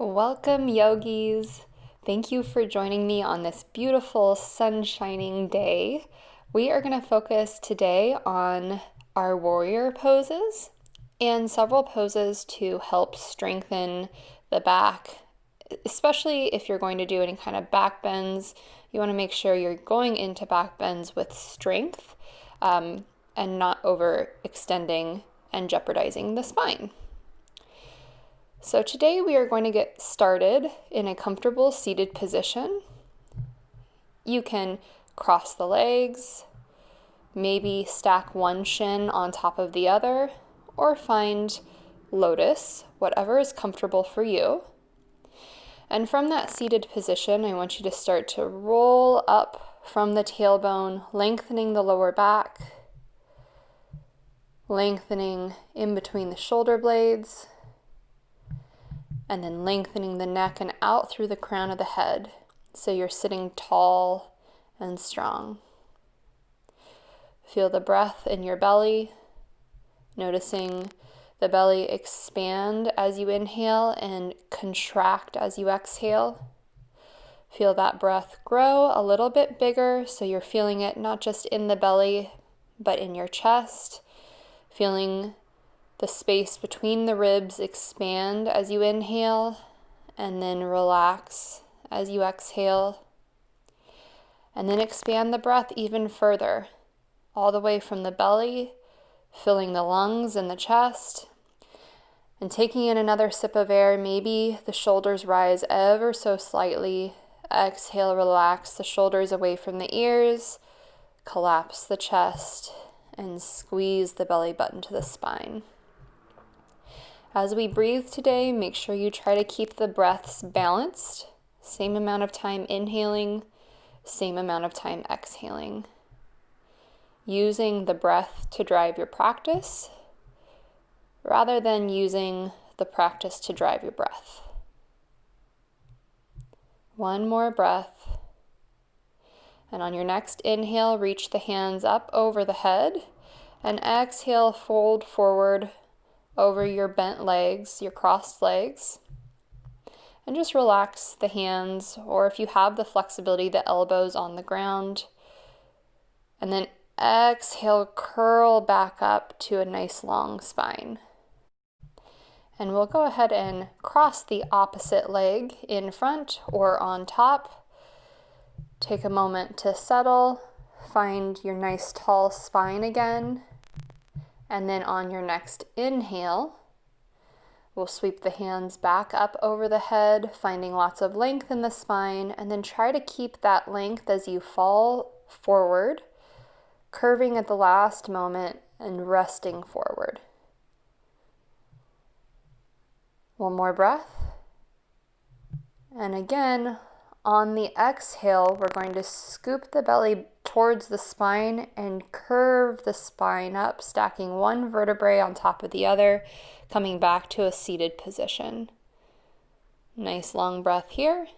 Welcome, yogis. Thank you for joining me on this beautiful sun-shining day. We are going to focus today on our warrior poses and several poses to help strengthen the back, especially if you're going to do any kind of back bends. You want to make sure you're going into back bends with strength and not overextending and jeopardizing the spine. So today we are going to get started in a comfortable seated position. You can cross the legs, maybe stack one shin on top of the other, or find lotus, whatever is comfortable for you. And from that seated position, I want you to start to roll up from the tailbone, lengthening the lower back, lengthening in between the shoulder blades, and then lengthening the neck and out through the crown of the head, so you're sitting tall and strong. Feel the breath in your belly, noticing the belly expand as you inhale and contract as you exhale. Feel that breath grow a little bit bigger, so you're feeling it not just in the belly, but in your chest, feeling the space between the ribs expand as you inhale, and then relax as you exhale. And then expand the breath even further, all the way from the belly, filling the lungs and the chest. And taking in another sip of air, maybe the shoulders rise ever so slightly. Exhale, relax the shoulders away from the ears, collapse the chest, and squeeze the belly button to the spine. As we breathe today, make sure you try to keep the breaths balanced. Same amount of time inhaling, same amount of time exhaling. Using the breath to drive your practice, rather than using the practice to drive your breath. One more breath. And on your next inhale, reach the hands up over the head, and exhale, fold forward over your bent legs, your crossed legs, and just relax the hands, or if you have the flexibility, the elbows on the ground. And then exhale, curl back up to a nice long spine. And we'll go ahead and cross the opposite leg in front or on top. Take a moment to settle, find your nice tall spine again. And then on your next inhale, we'll sweep the hands back up over the head, finding lots of length in the spine, and then try to keep that length as you fall forward, curving at the last moment and resting forward. One more breath. And again, on the exhale, we're going to scoop the belly towards the spine and curve the spine up, stacking one vertebrae on top of the other, coming back to a seated position. Nice long breath here.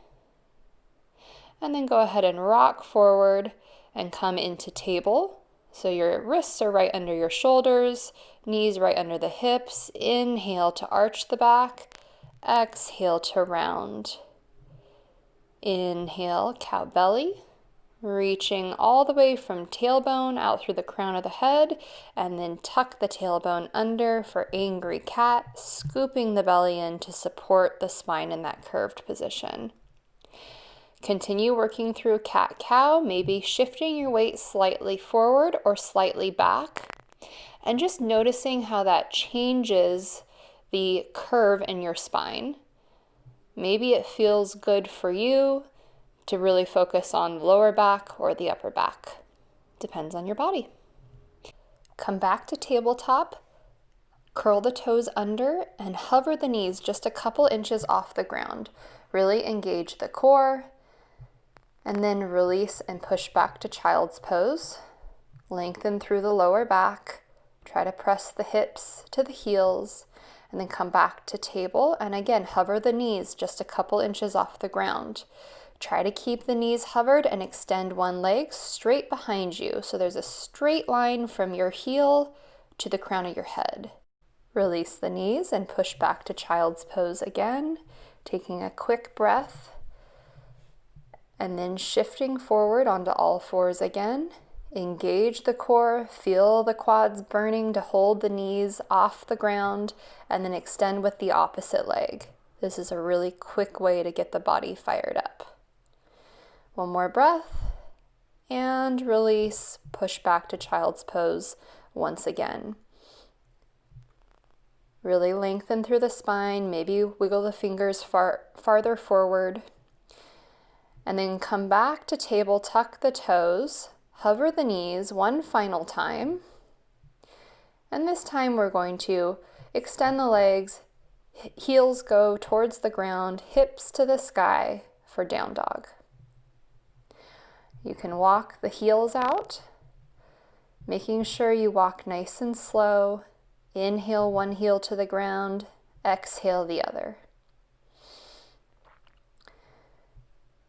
And then go ahead and rock forward and come into table. So your wrists are right under your shoulders, knees right under the hips. Inhale to arch the back. Exhale to round. Inhale, cow belly, reaching all the way from tailbone out through the crown of the head, and then tuck the tailbone under for angry cat, scooping the belly in to support the spine in that curved position. Continue working through cat-cow, maybe shifting your weight slightly forward or slightly back, and just noticing how that changes the curve in your spine. Maybe it feels good for you to really focus on the lower back or the upper back. Depends on your body. Come back to tabletop, curl the toes under, and hover the knees just a couple inches off the ground. Really engage the core, and then release and push back to child's pose. Lengthen through the lower back. Try to press the hips to the heels, and then come back to table, and again, hover the knees just a couple inches off the ground. Try to keep the knees hovered and extend one leg straight behind you, so there's a straight line from your heel to the crown of your head. Release the knees and push back to child's pose again. Taking a quick breath and then shifting forward onto all fours again. Engage the core, feel the quads burning to hold the knees off the ground, and then extend with the opposite leg. This is a really quick way to get the body fired up. One more breath, and release, push back to child's pose once again. Really lengthen through the spine, maybe wiggle the fingers farther forward, and then come back to table, tuck the toes, hover the knees one final time, and this time we're going to extend the legs, heels go towards the ground, hips to the sky for down dog. You can walk the heels out, making sure you walk nice and slow. Inhale one heel to the ground, exhale the other.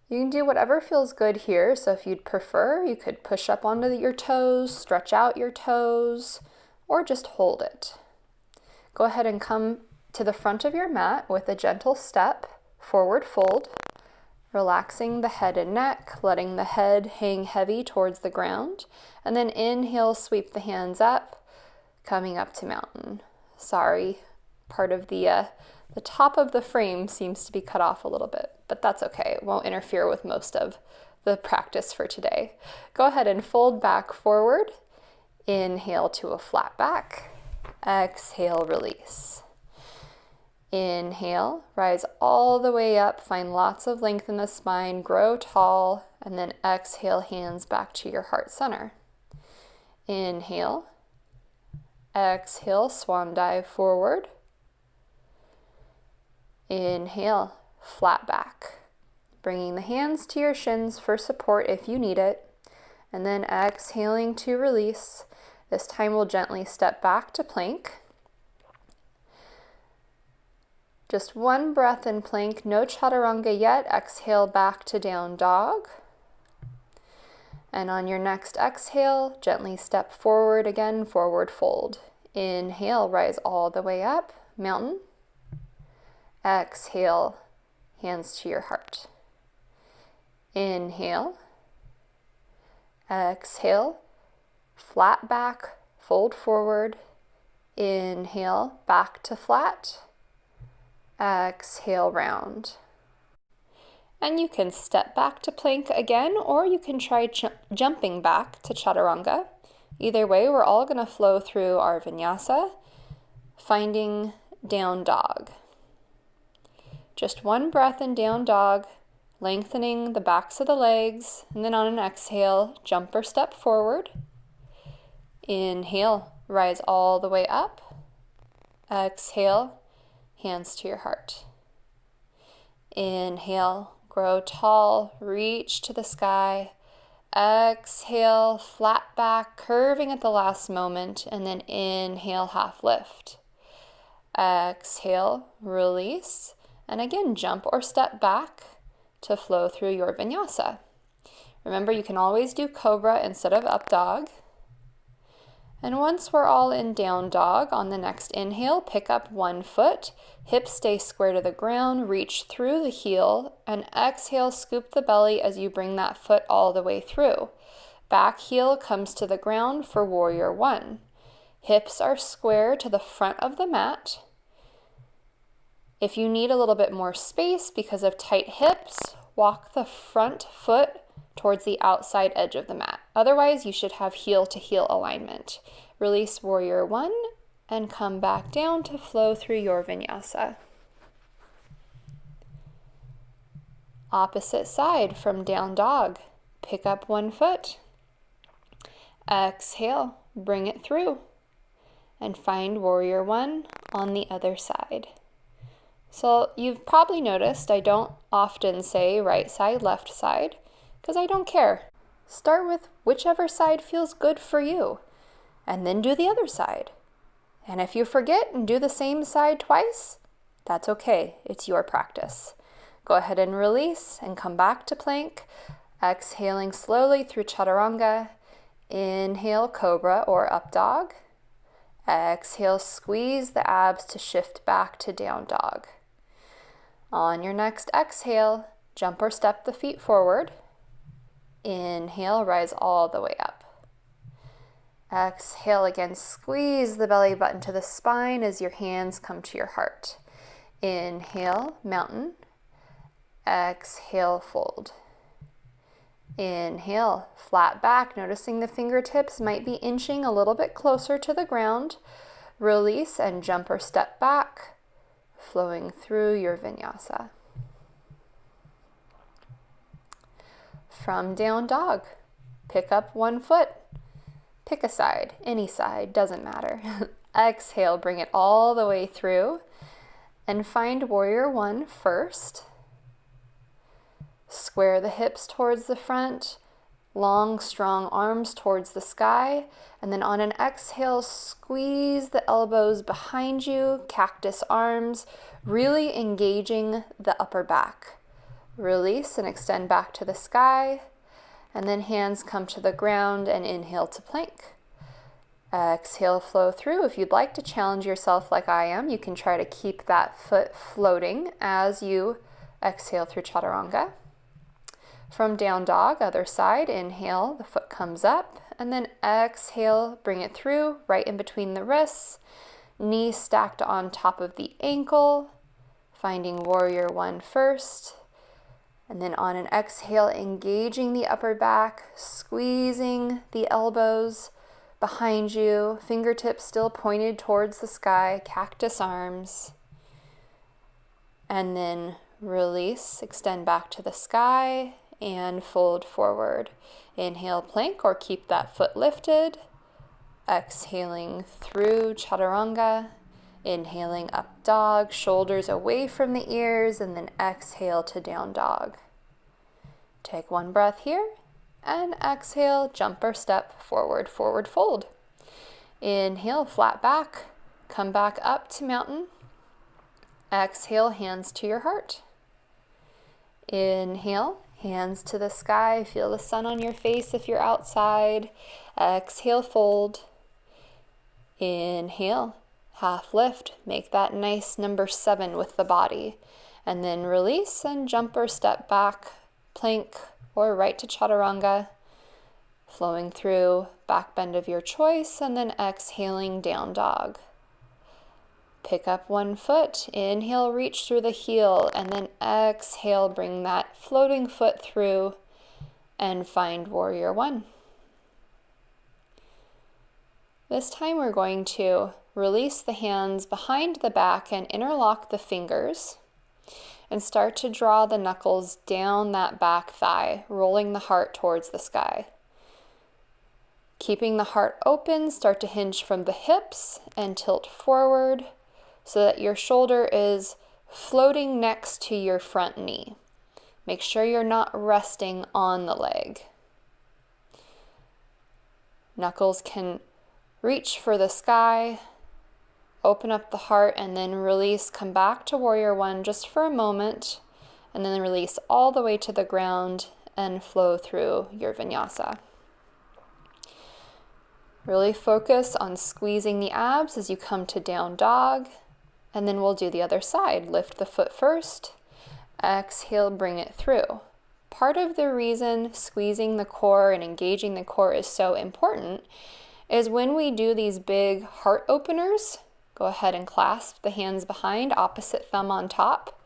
You can do whatever feels good here. So if you'd prefer, you could push up onto your toes, stretch out your toes, or just hold it. Go ahead and come to the front of your mat with a gentle step, forward fold, relaxing the head and neck, letting the head hang heavy towards the ground, and then inhale, sweep the hands up, coming up to mountain. Sorry, part of the top of the frame seems to be cut off a little bit, but that's okay. It won't interfere with most of the practice for today. Go ahead and fold back forward. Inhale to a flat back. Exhale, release. Inhale, rise all the way up, find lots of length in the spine, grow tall, and then exhale, hands back to your heart center. Inhale, exhale, swan dive forward. Inhale, flat back. Bringing the hands to your shins for support if you need it, and then exhaling to release. This time we'll gently step back to plank. Just one breath in plank, no chaturanga yet. Exhale back to down dog. And on your next exhale, gently step forward again, forward fold. Inhale, rise all the way up, mountain. Exhale, hands to your heart. Inhale. Exhale, flat back, fold forward. Inhale, back to flat. Exhale, round. And you can step back to plank again, or you can try jumping back to chaturanga. Either way, we're all going to flow through our vinyasa, finding down dog. Just one breath in down dog, lengthening the backs of the legs, and then on an exhale, jump or step forward. Inhale, rise all the way up. Exhale, hands to your heart. Inhale, grow tall, reach to the sky. Exhale, flat back, curving at the last moment, and then inhale, half lift. Exhale, release, and again, jump or step back to flow through your vinyasa. Remember, you can always do cobra instead of up dog. And once we're all in down dog, on the next inhale, pick up one foot, hips stay square to the ground, reach through the heel, and exhale, scoop the belly as you bring that foot all the way through. Back heel comes to the ground for warrior one. Hips are square to the front of the mat. If you need a little bit more space because of tight hips, walk the front foot towards the outside edge of the mat. Otherwise, you should have heel to heel alignment. Release warrior one and come back down to flow through your vinyasa. Opposite side from down dog. Pick up one foot. Exhale, bring it through. And find warrior one on the other side. So you've probably noticed I don't often say right side, left side, because I don't care. Start with whichever side feels good for you, and then do the other side. And if you forget and do the same side twice, that's okay. It's your practice. Go ahead and release and come back to plank, exhaling slowly through chaturanga. Inhale, cobra or up dog. Exhale, squeeze the abs to shift back to down dog. On your next exhale, jump or step the feet forward. Inhale, rise all the way up. Exhale again, squeeze the belly button to the spine as your hands come to your heart. Inhale, mountain. Exhale, fold. Inhale, flat back, noticing the fingertips might be inching a little bit closer to the ground. Release and jump or step back, flowing through your vinyasa. From down dog, pick up one foot. Pick a side, any side, doesn't matter. Exhale, bring it all the way through and find warrior one first. Square the hips towards the front, long, strong arms towards the sky, and then on an exhale, squeeze the elbows behind you, cactus arms, really engaging the upper back. Release and extend back to the sky. And then hands come to the ground and inhale to plank. Exhale, flow through. If you'd like to challenge yourself like I am, you can try to keep that foot floating as you exhale through chaturanga. From down dog, other side, inhale, the foot comes up, and then exhale, bring it through, right in between the wrists, knee stacked on top of the ankle, finding warrior one first. And then on an exhale, engaging the upper back, squeezing the elbows behind you, fingertips still pointed towards the sky, cactus arms. And then release, extend back to the sky and fold forward. Inhale, plank, or keep that foot lifted. Exhaling through chaturanga. Inhaling up dog, shoulders away from the ears, and then exhale to down dog. Take one breath here, and exhale, jump or step forward, forward fold. Inhale, flat back, come back up to mountain. Exhale, hands to your heart. Inhale, hands to the sky, feel the sun on your face if you're outside. Exhale, fold. Inhale. Half lift, make that nice number 7 with the body. And then release and jump or step back, plank, or right to chaturanga. Flowing through, back bend of your choice, and then exhaling, down dog. Pick up one foot, inhale, reach through the heel, and then exhale, bring that floating foot through and find warrior one. This time we're going to release the hands behind the back and interlock the fingers and start to draw the knuckles down that back thigh, rolling the heart towards the sky. Keeping the heart open, start to hinge from the hips and tilt forward so that your shoulder is floating next to your front knee. Make sure you're not resting on the leg. Knuckles can reach for the sky. Open up the heart and then release, come back to warrior one just for a moment, and then release all the way to the ground and flow through your vinyasa. Really focus on squeezing the abs as you come to down dog, and then we'll do the other side. Lift the foot first, exhale, bring it through. Part of the reason squeezing the core and engaging the core is so important is when we do these big heart openers. Go ahead and clasp the hands behind, opposite thumb on top.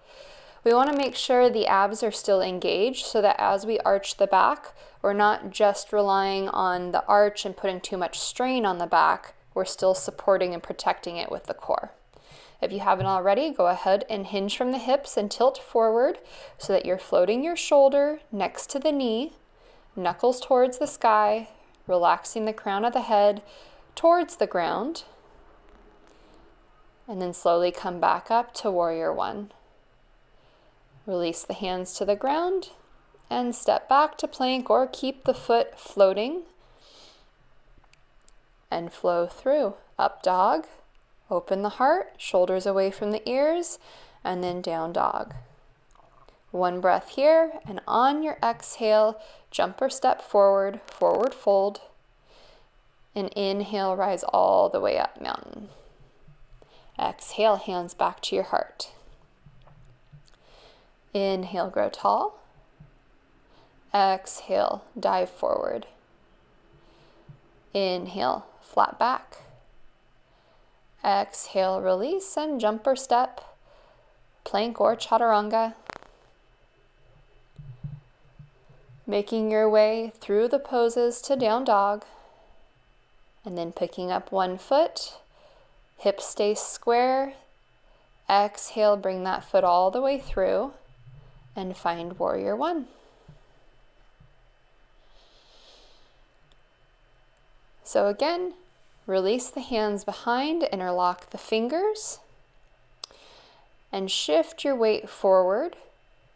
We want to make sure the abs are still engaged so that as we arch the back, we're not just relying on the arch and putting too much strain on the back. We're still supporting and protecting it with the core. If you haven't already, go ahead and hinge from the hips and tilt forward so that you're floating your shoulder next to the knee, knuckles towards the sky, relaxing the crown of the head towards the ground. And then slowly come back up to warrior one. Release the hands to the ground and step back to plank or keep the foot floating and flow through. Up dog, open the heart, shoulders away from the ears, and then down dog. One breath here, and on your exhale, jump or step forward, forward fold, and inhale, rise all the way up mountain. Exhale, hands back to your heart. Inhale, grow tall. Exhale, dive forward. Inhale, flat back. Exhale, release and jump or step, plank or chaturanga. Making your way through the poses to down dog. And then picking up one foot, hips stay square. Exhale, bring that foot all the way through and find warrior one. So again, release the hands behind, interlock the fingers, and shift your weight forward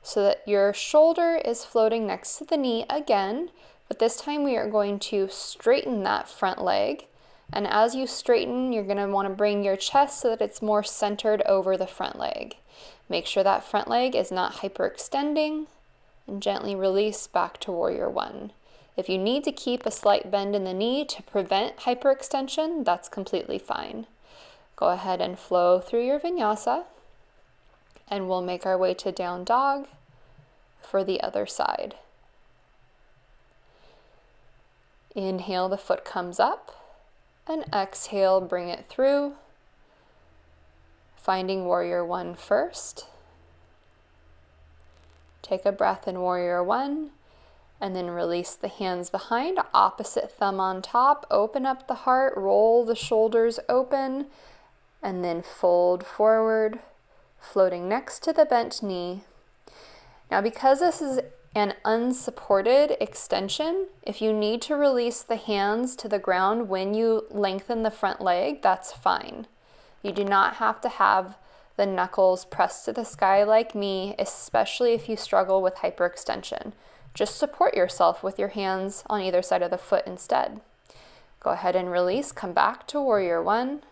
so that your shoulder is floating next to the knee again, but this time we are going to straighten that front leg. And as you straighten, you're going to want to bring your chest so that it's more centered over the front leg. Make sure that front leg is not hyperextending, and gently release back to warrior one. If you need to keep a slight bend in the knee to prevent hyperextension, that's completely fine. Go ahead and flow through your vinyasa, and we'll make our way to down dog for the other side. Inhale, the foot comes up, and exhale, bring it through, finding warrior one first. Take a breath in warrior one, and then release the hands behind, opposite thumb on top, open up the heart, roll the shoulders open, and then fold forward, floating next to the bent knee. Now, because this is an unsupported extension, if you need to release the hands to the ground when you lengthen the front leg, that's fine. You do not have to have the knuckles pressed to the sky like me, especially if you struggle with hyperextension. Just support yourself with your hands on either side of the foot instead. Go ahead and release, come back to warrior one,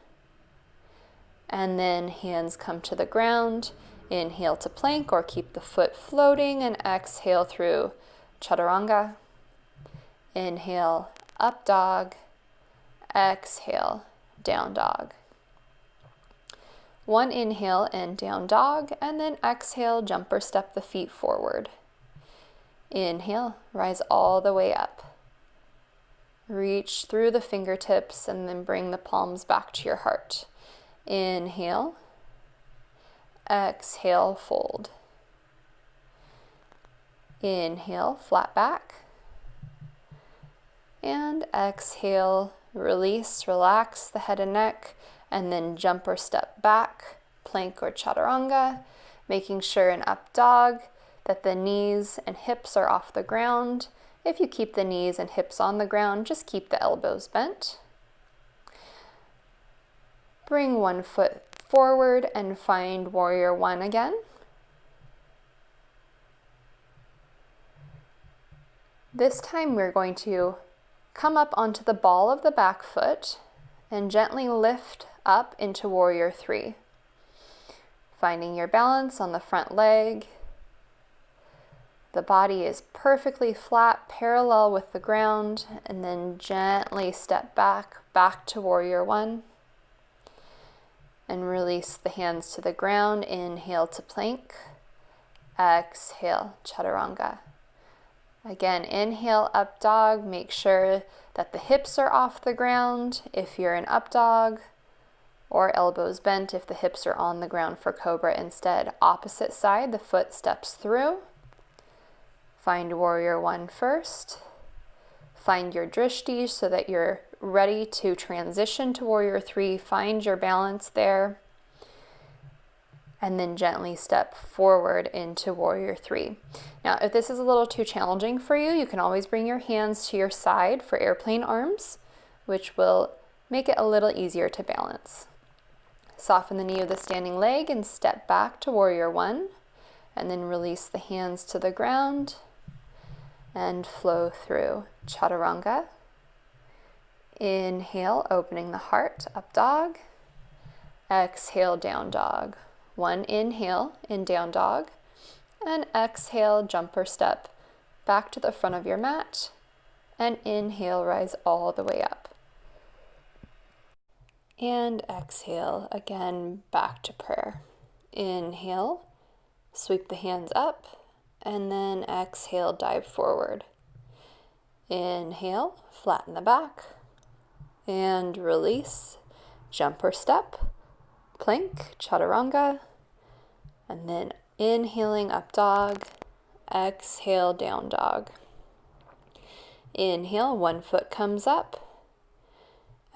and then hands come to the ground. Inhale to plank or keep the foot floating, and exhale through chaturanga. Inhale, up dog. Exhale, down dog. One inhale and down dog, and then exhale, jump or step the feet forward. Inhale, rise all the way up. Reach through the fingertips and then bring the palms back to your heart. Inhale. Exhale, fold. Inhale, flat back. And exhale, release, relax the head and neck, and then jump or step back, plank or chaturanga, making sure in up dog that the knees and hips are off the ground. If you keep the knees and hips on the ground, just keep the elbows bent. Bring one foot forward and find warrior one again. This time we're going to come up onto the ball of the back foot and gently lift up into warrior three. Finding your balance on the front leg. The body is perfectly flat, parallel with the ground, and then gently step back to warrior one. And release the hands to the ground. Inhale to plank. Exhale, chaturanga. Again, inhale, up dog. Make sure that the hips are off the ground if you're in up dog, or elbows bent if the hips are on the ground for cobra instead. Opposite side, the foot steps through. Find warrior one first. Find your drishti so that you're ready to transition to warrior three. Find your balance there. And then gently step forward into warrior three. Now, if this is a little too challenging for you, you can always bring your hands to your side for airplane arms, which will make it a little easier to balance. Soften the knee of the standing leg and step back to warrior one, and then release the hands to the ground and flow through chaturanga. Inhale, opening the heart, up dog. Exhale, down dog. One inhale in down dog, and exhale, jump or step back to the front of your mat, and inhale, rise all the way up. And exhale, again, back to prayer. Inhale, Sweep the hands up, and then exhale, dive forward. Inhale, flatten the back, and release. Jump or step, plank, chaturanga, and then inhaling up dog, exhale down dog. Inhale, one foot comes up.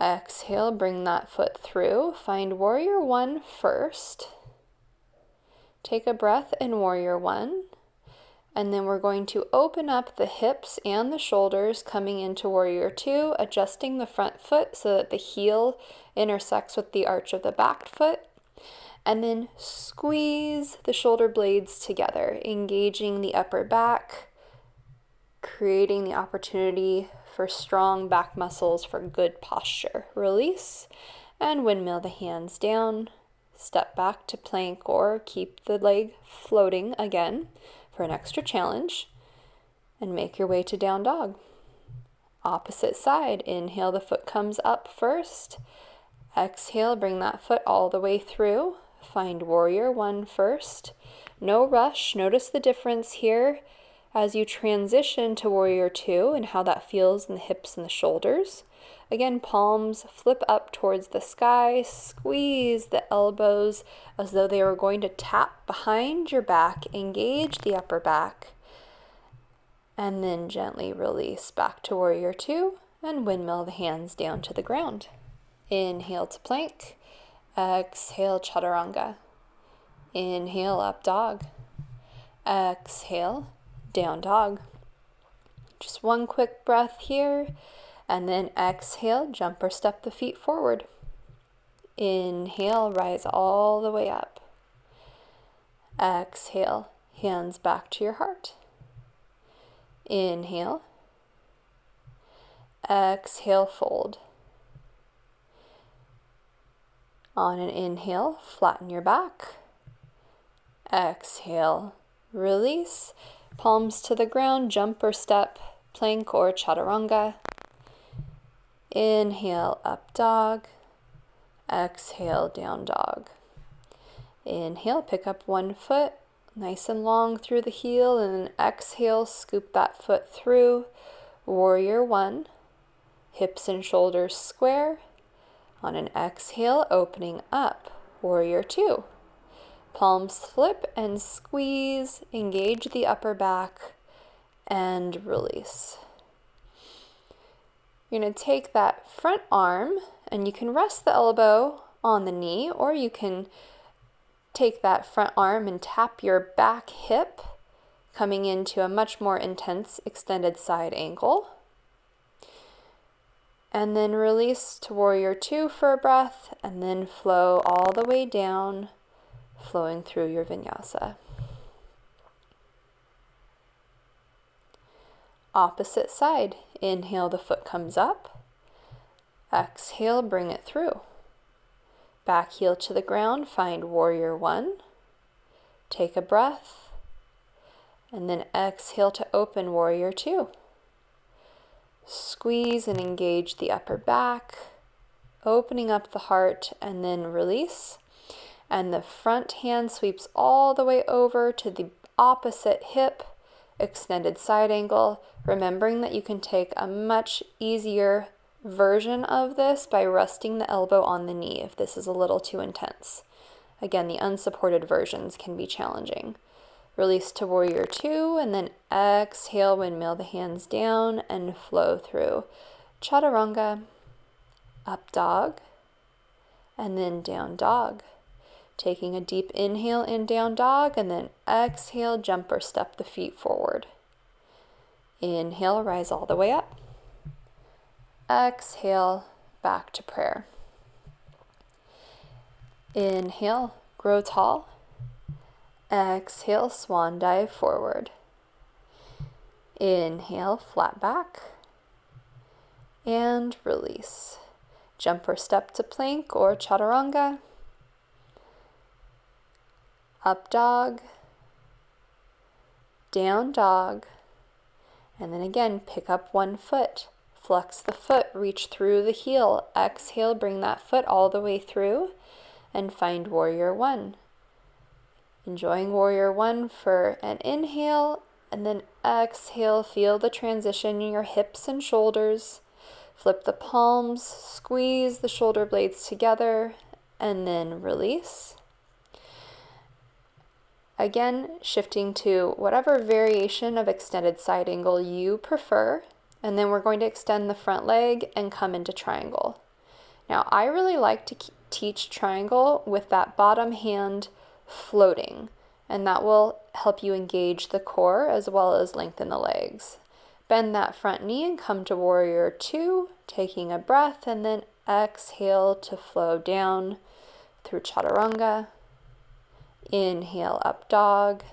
Exhale, bring that foot through. Find warrior one first. Take a breath in warrior one. And then we're going to open up the hips and the shoulders coming into warrior two, adjusting the front foot so that the heel intersects with the arch of the back foot. And then squeeze the shoulder blades together, engaging the upper back, creating the opportunity for strong back muscles for good posture. Release and windmill the hands down. Step back to plank or keep the leg floating again for an extra challenge, and make your way to down dog. Opposite side, inhale, the foot comes up first. Exhale, bring that foot all the way through. Find warrior one first. No rush. Notice the difference here as you transition to warrior two and how that feels in the hips and the shoulders. Again, palms flip up towards the sky. Squeeze the elbows as though they were going to tap behind your back. Engage the upper back. And then gently release back to warrior two and windmill the hands down to the ground. Inhale to plank. Exhale, chaturanga. Inhale, up dog. Exhale, down dog. Just one quick breath here. And then exhale, jump or step the feet forward. Inhale, rise all the way up. Exhale, hands back to your heart. Inhale. Exhale, fold. On an inhale, flatten your back. Exhale, release. Palms to the ground, jump or step, plank or chaturanga. Inhale, up dog. Exhale, down dog. Inhale, pick up one foot, nice and long through the heel, and then exhale, scoop that foot through. Warrior one, hips and shoulders square. On an exhale, opening up, warrior two. Palms flip and squeeze, engage the upper back, and release. You're going to take that front arm, and you can rest the elbow on the knee, or you can take that front arm and tap your back hip, coming into a much more intense extended side angle. And then release to warrior two for a breath, and then flow all the way down, flowing through your vinyasa. Opposite side, inhale, the foot comes up. Exhale, bring it through. Back heel to the ground, find warrior one. Take a breath, and then exhale to open warrior two. Squeeze and engage the upper back, opening up the heart, and then release. And the front hand sweeps all the way over to the opposite hip, extended side angle, remembering that you can take a much easier version of this by resting the elbow on the knee if this is a little too intense. Again, the unsupported versions can be challenging. Release to warrior two, and then exhale, windmill the hands down and flow through. Chaturanga, up dog, and then down dog. Taking a deep inhale in down dog, and then exhale, jump or step the feet forward. Inhale, rise all the way up. Exhale, back to prayer. Inhale, grow tall. Exhale, swan dive forward. Inhale, flat back. And release. Jump or step to plank or chaturanga. Up dog. Down dog. And then again, pick up one foot. Flex the foot, reach through the heel. Exhale, bring that foot all the way through and find warrior one. Enjoying warrior one for an inhale, and then exhale. Feel the transition in your hips and shoulders. Flip the palms, squeeze the shoulder blades together, and then release. Again, shifting to whatever variation of extended side angle you prefer, and then we're going to extend the front leg and come into triangle. Now, I really like to teach triangle with that bottom hand floating, and that will help you engage the core as well as lengthen the legs. Bend that front knee and come to warrior two, taking a breath, and then exhale to flow down through chaturanga. Inhale, up dog.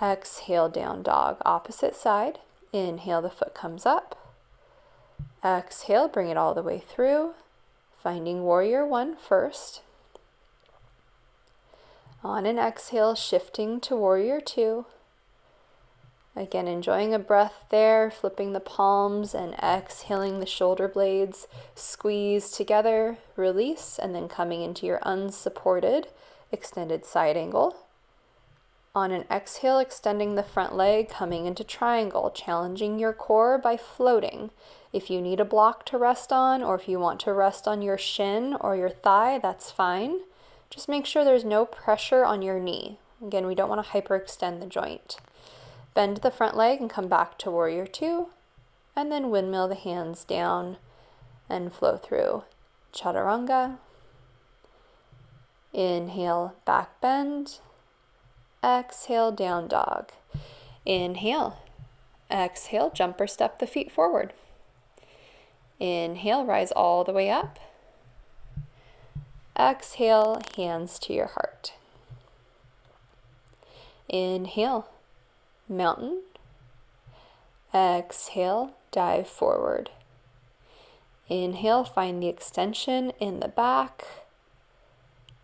Exhale, down dog. Opposite side. Inhale, the foot comes up. Exhale, bring it all the way through. Finding warrior one first. On an exhale, shifting to warrior two. Again, enjoying a breath there, flipping the palms and exhaling the shoulder blades. Squeeze together, release, and then coming into your unsupported extended side angle. On an exhale, extending the front leg, coming into triangle, challenging your core by floating. If you need a block to rest on, or if you want to rest on your shin or your thigh, that's fine. Just make sure there's no pressure on your knee. Again, we don't want to hyperextend the joint. Bend the front leg and come back to warrior two, and then windmill the hands down and flow through chaturanga. Inhale, back bend. Exhale, down dog. Inhale. Exhale, jumper step the feet forward. Inhale, rise all the way up. Exhale, hands to your heart. Inhale, mountain. Exhale, dive forward. Inhale, find the extension in the back.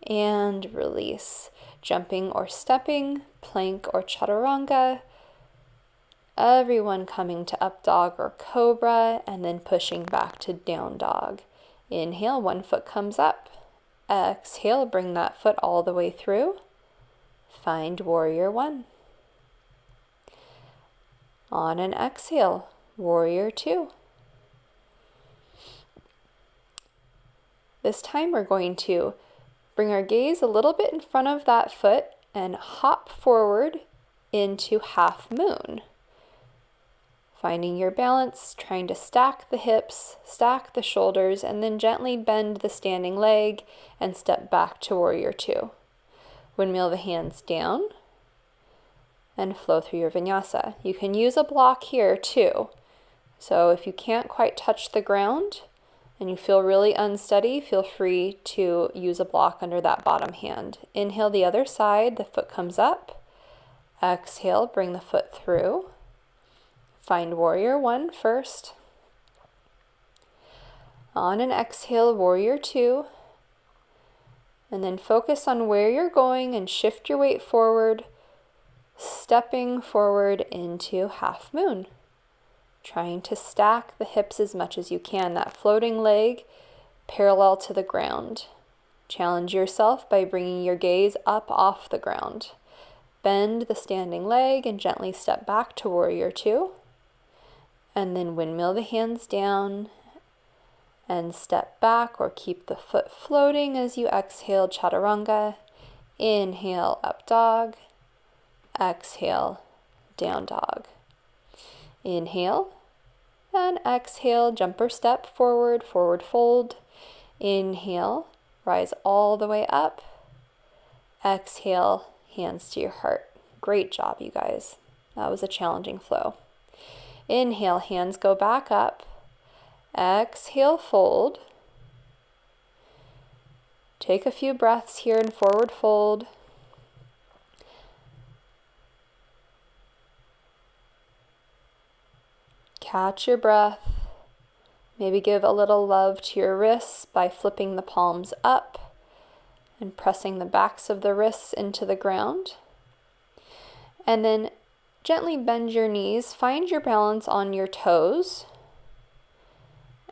And release. Jumping or stepping, plank or chaturanga. Everyone coming to up dog or cobra, and then pushing back to down dog. Inhale, one foot comes up. Exhale, bring that foot all the way through. Find warrior one. On an exhale, warrior two. This time we're going to bring our gaze a little bit in front of that foot and hop forward into half moon. Finding your balance, trying to stack the hips, stack the shoulders, and then gently bend the standing leg and step back to warrior two. Windmill the hands down and flow through your vinyasa. You can use a block here too. So if you can't quite touch the ground and you feel really unsteady, feel free to use a block under that bottom hand. Inhale the other side, the foot comes up. Exhale, bring the foot through. Find warrior one first. On an exhale, warrior two. And then focus on where you're going and shift your weight forward, stepping forward into half moon. Trying to stack the hips as much as you can, that floating leg parallel to the ground. Challenge yourself by bringing your gaze up off the ground. Bend the standing leg and gently step back to warrior two. And then windmill the hands down and step back or keep the foot floating as you exhale chaturanga. Inhale, up dog. Exhale, down dog. Inhale and exhale, jumper step forward, forward fold. Inhale, rise all the way up. Exhale, hands to your heart. Great job, you guys. That was a challenging flow. Inhale, hands go back up. Exhale, fold. Take a few breaths here in forward fold. Catch your breath. Maybe give a little love to your wrists by flipping the palms up and pressing the backs of the wrists into the ground. And then gently bend your knees. Find your balance on your toes.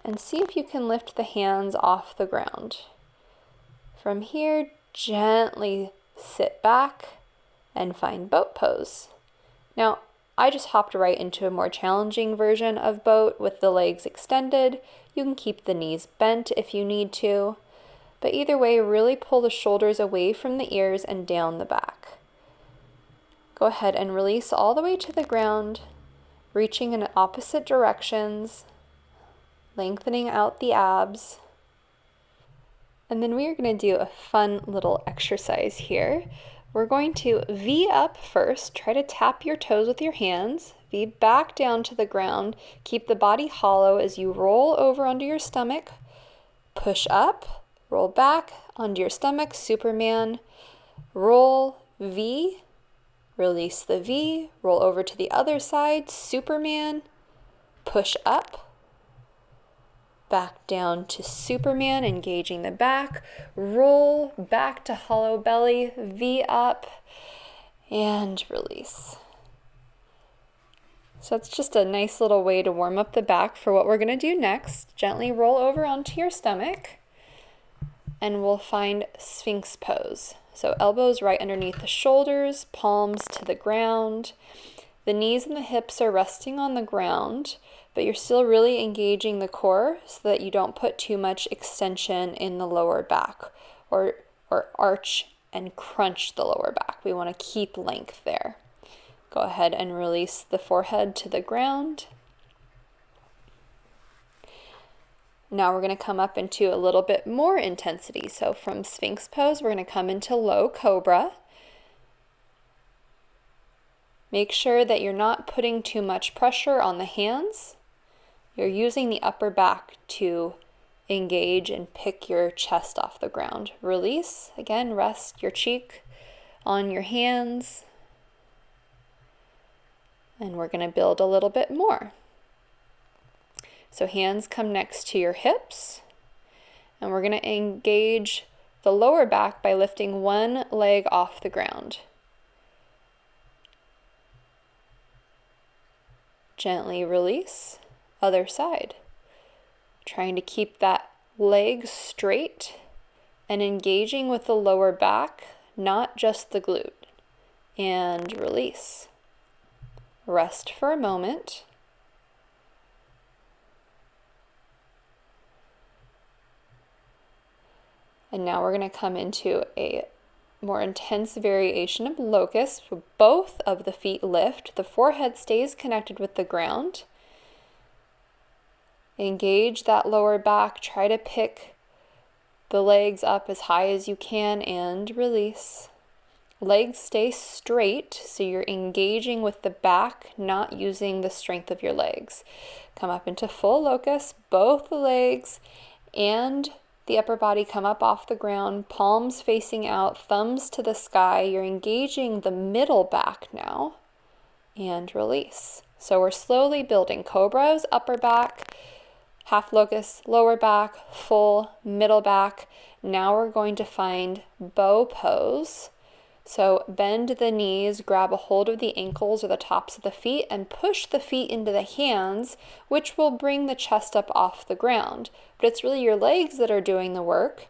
And see if you can lift the hands off the ground. From here, gently sit back, and find boat pose. Now, I just hopped right into a more challenging version of boat with the legs extended. You can keep the knees bent if you need to, but either way, really pull the shoulders away from the ears and down the back. Go ahead and release all the way to the ground, reaching in opposite directions, lengthening out the abs. And then we are going to do a fun little exercise here. We're going to V up first, try to tap your toes with your hands, V back down to the ground, keep the body hollow as you roll over onto your stomach, push up, roll back onto your stomach, Superman, roll, V, release the V, roll over to the other side, Superman, push up, back down to Superman, engaging the back, roll back to hollow belly, V up, and release. So it's just a nice little way to warm up the back for what we're going to do next. Gently roll over onto your stomach, and we'll find Sphinx pose. So elbows right underneath the shoulders, palms to the ground. The knees and the hips are resting on the ground, but you're still really engaging the core so that you don't put too much extension in the lower back or arch and crunch the lower back. We want to keep length there. Go ahead and release the forehead to the ground. Now we're going to come up into a little bit more intensity. So from Sphinx pose, we're going to come into low cobra. Make sure that you're not putting too much pressure on the hands. You're using the upper back to engage and pick your chest off the ground. Release. Again, rest your cheek on your hands. And we're going to build a little bit more. So hands come next to your hips. And we're going to engage the lower back by lifting one leg off the ground. Gently release. Other side. Trying to keep that leg straight and engaging with the lower back, not just the glute. And release. Rest for a moment. And now we're going to come into a more intense variation of locust. Both of the feet lift. The forehead stays connected with the ground. Engage that lower back. Try to pick the legs up as high as you can and release. Legs stay straight, so you're engaging with the back, not using the strength of your legs. Come up into full locust. Both the legs and the upper body come up off the ground, palms facing out, thumbs to the sky. You're engaging the middle back now and release. So we're slowly building cobras, upper back, half locust, lower back, full, middle back. Now we're going to find bow pose. So bend the knees, grab a hold of the ankles or the tops of the feet, and push the feet into the hands, which will bring the chest up off the ground. But it's really your legs that are doing the work,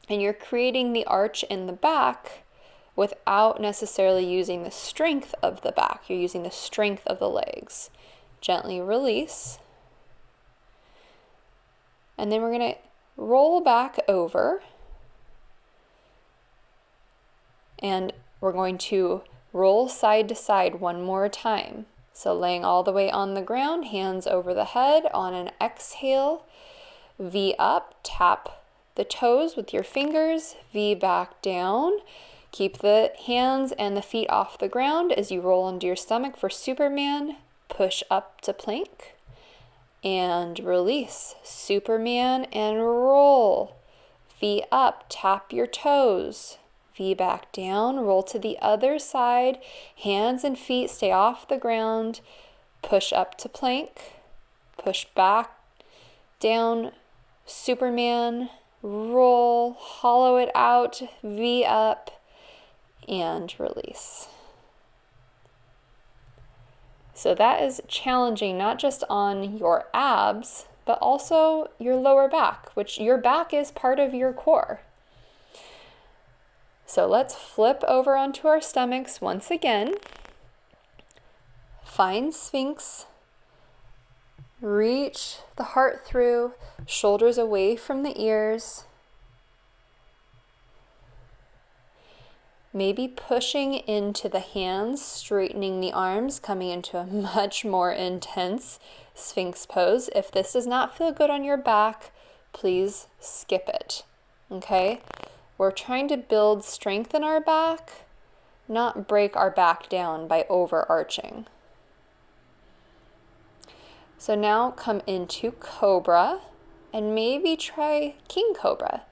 and you're creating the arch in the back without necessarily using the strength of the back. You're using the strength of the legs. Gently release. And then we're going to roll back over. And we're going to roll side to side one more time. So laying all the way on the ground, hands over the head. On an exhale, V up, tap the toes with your fingers, V back down. Keep the hands and the feet off the ground as you roll onto your stomach for Superman. Push up to plank and release. Superman and roll. V up, tap your toes. V back down, roll to the other side. Hands and feet stay off the ground. Push up to plank. Push back down. Superman, roll, hollow it out, V up, and release. So that is challenging not just on your abs, but also your lower back, which your back is part of your core. So let's flip over onto our stomachs once again. Find Sphinx. Reach the heart through, shoulders away from the ears. Maybe pushing into the hands, straightening the arms, coming into a much more intense Sphinx pose. If this does not feel good on your back, please skip it, okay? We're trying to build strength in our back, not break our back down by overarching. So now come into Cobra and maybe try King Cobra,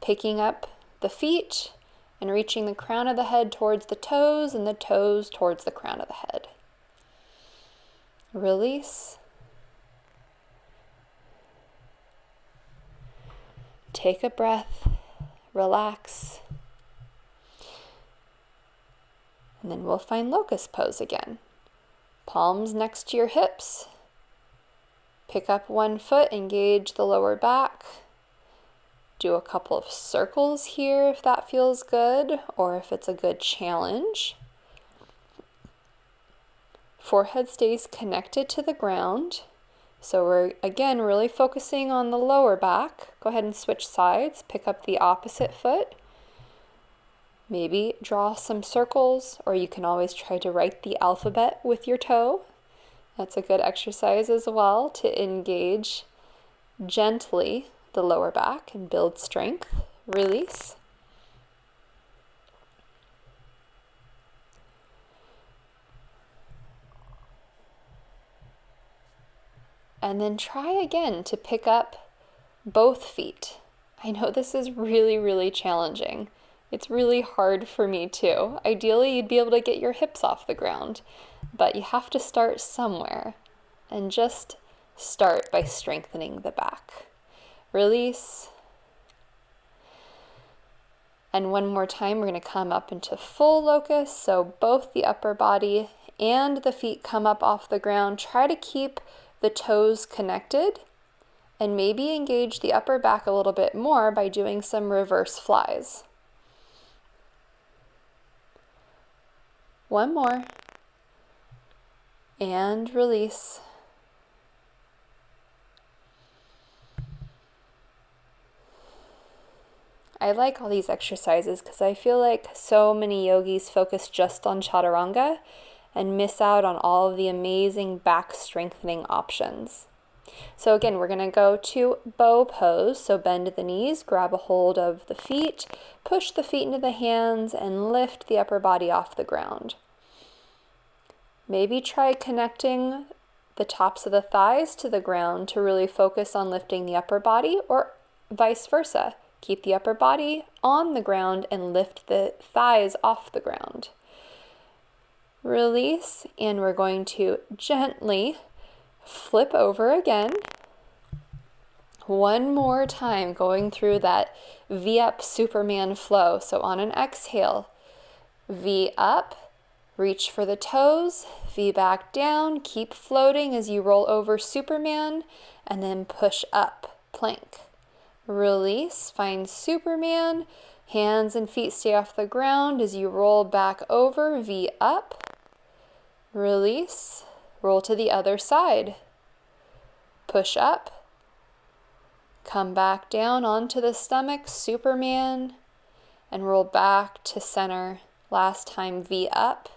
picking up the feet and reaching the crown of the head towards the toes and the toes towards the crown of the head. Release. Take a breath, relax. And then we'll find locust pose again. Palms next to your hips. Pick up one foot, engage the lower back. Do a couple of circles here if that feels good, or if it's a good challenge. Forehead stays connected to the ground. So we're, again, really focusing on the lower back. Go ahead and switch sides. Pick up the opposite foot. Maybe draw some circles, or you can always try to write the alphabet with your toe. That's a good exercise as well to engage gently the lower back and build strength. Release. And then try again to pick up both feet. I know this is really, really challenging. It's really hard for me too. Ideally, you'd be able to get your hips off the ground, but you have to start somewhere, and just start by strengthening the back. Release. And one more time, we're going to come up into full locust, so both the upper body and the feet come up off the ground. Try to keep the toes connected, and maybe engage the upper back a little bit more by doing some reverse flies. One more. And release. I like all these exercises because I feel like so many yogis focus just on chaturanga and miss out on all of the amazing back strengthening options. So again, we're going to go to bow pose. So bend the knees, grab a hold of the feet, push the feet into the hands, and lift the upper body off the ground. Maybe try connecting the tops of the thighs to the ground to really focus on lifting the upper body, or vice versa. Keep the upper body on the ground and lift the thighs off the ground. Release, and we're going to gently flip over again. One more time, going through that V up Superman flow. So on an exhale, V up, reach for the toes, V back down, keep floating as you roll over Superman, and then push up, plank. Release, find Superman, hands and feet stay off the ground as you roll back over, V up, release, roll to the other side, push up, come back down onto the stomach, Superman, and roll back to center. Last time, V up,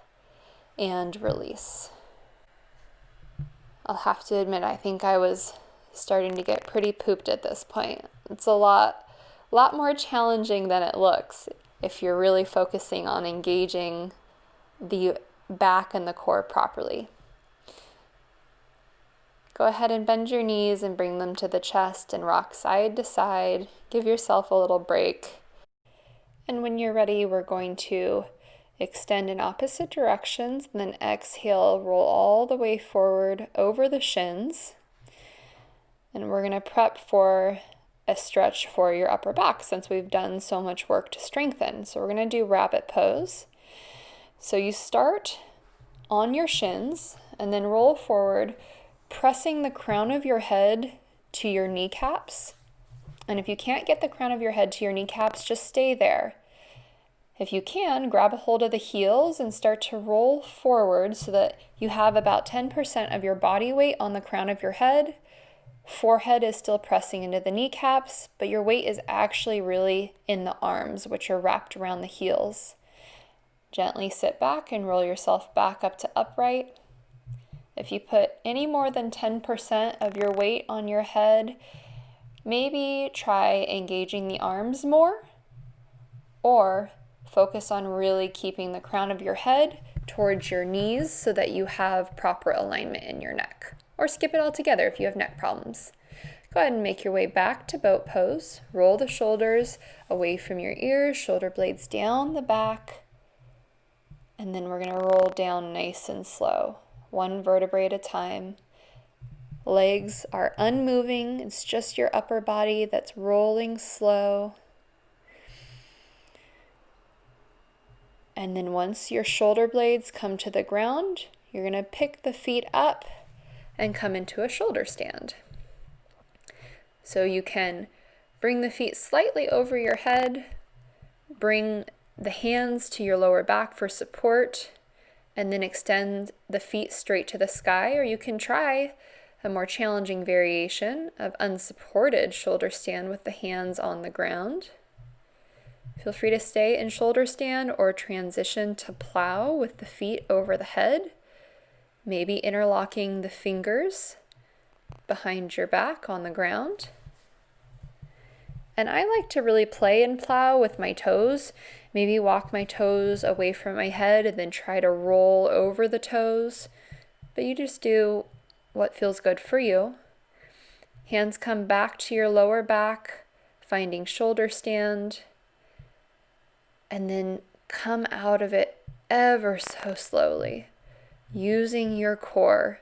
and release. I'll have to admit, I think I was starting to get pretty pooped at this point. It's a lot more challenging than it looks if you're really focusing on engaging the back and the core properly. Go ahead and bend your knees and bring them to the chest and rock side to side. Give yourself a little break. And when you're ready, we're going to extend in opposite directions, and then exhale, roll all the way forward over the shins. And we're going to prep for a stretch for your upper back since we've done so much work to strengthen. So we're going to do rabbit pose. So you start on your shins and then roll forward, pressing the crown of your head to your kneecaps. And if you can't get the crown of your head to your kneecaps, just stay there. If you can, grab a hold of the heels and start to roll forward so that you have about 10% of your body weight on the crown of your head. Forehead is still pressing into the kneecaps, but your weight is actually really in the arms, which are wrapped around the heels. Gently sit back and roll yourself back up to upright. If you put any more than 10% of your weight on your head, maybe try engaging the arms more, or focus on really keeping the crown of your head towards your knees so that you have proper alignment in your neck. Or skip it altogether if you have neck problems. Go ahead and make your way back to boat pose. Roll the shoulders away from your ears, shoulder blades down the back. And then we're going to roll down nice and slow, one vertebrae at a time. Legs are unmoving. It's just your upper body that's rolling slow. And then once your shoulder blades come to the ground, you're going to pick the feet up and come into a shoulder stand. So you can bring the feet slightly over your head, bring the hands to your lower back for support, and then extend the feet straight to the sky, or you can try a more challenging variation of unsupported shoulder stand with the hands on the ground. Feel free to stay in shoulder stand or transition to plow with the feet over the head, maybe interlocking the fingers behind your back on the ground. And I like to really play and plow with my toes, maybe walk my toes away from my head and then try to roll over the toes, but you just do what feels good for you. Hands come back to your lower back, finding shoulder stand, and then come out of it ever so slowly, using your core.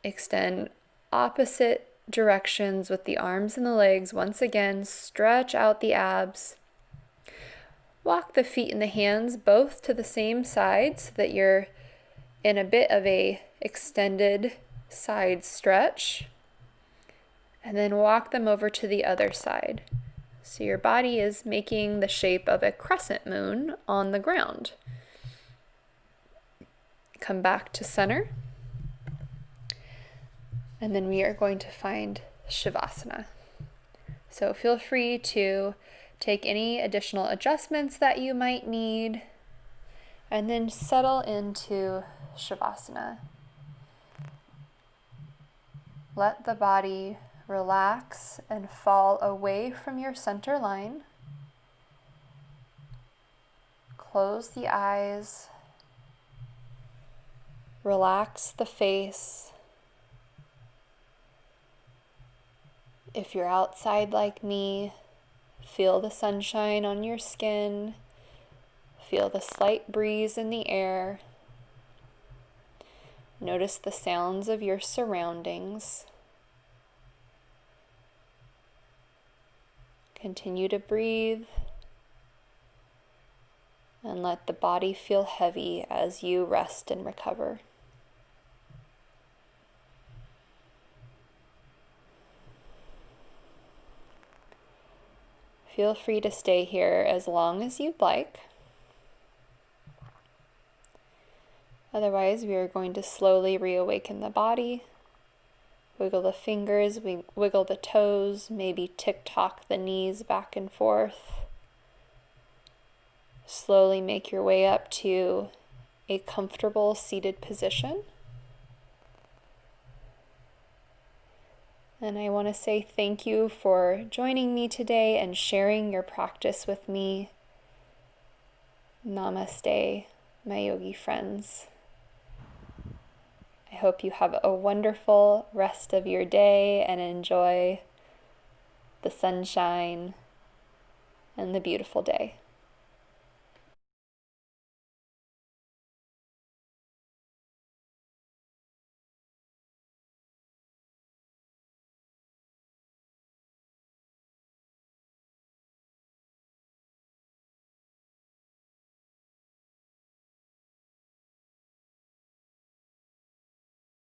Extend opposite directions with the arms and the legs. Once again, stretch out the abs. Walk the feet and the hands both to the same side so that you're in a bit of a extended side stretch. And then walk them over to the other side. So your body is making the shape of a crescent moon on the ground. Come back to center. And then we are going to find Shavasana. So feel free to take any additional adjustments that you might need, and then settle into Shavasana. Let the body relax and fall away from your center line. Close the eyes. Relax the face. If you're outside like me, feel the sunshine on your skin. Feel the slight breeze in the air. Notice the sounds of your surroundings. Continue to breathe and let the body feel heavy as you rest and recover. Feel free to stay here as long as you'd like. Otherwise, we are going to slowly reawaken the body. Wiggle the fingers, wiggle the toes, maybe tick-tock the knees back and forth. Slowly make your way up to a comfortable seated position. And I want to say thank you for joining me today and sharing your practice with me. Namaste, my yogi friends. I hope you have a wonderful rest of your day and enjoy the sunshine and the beautiful day.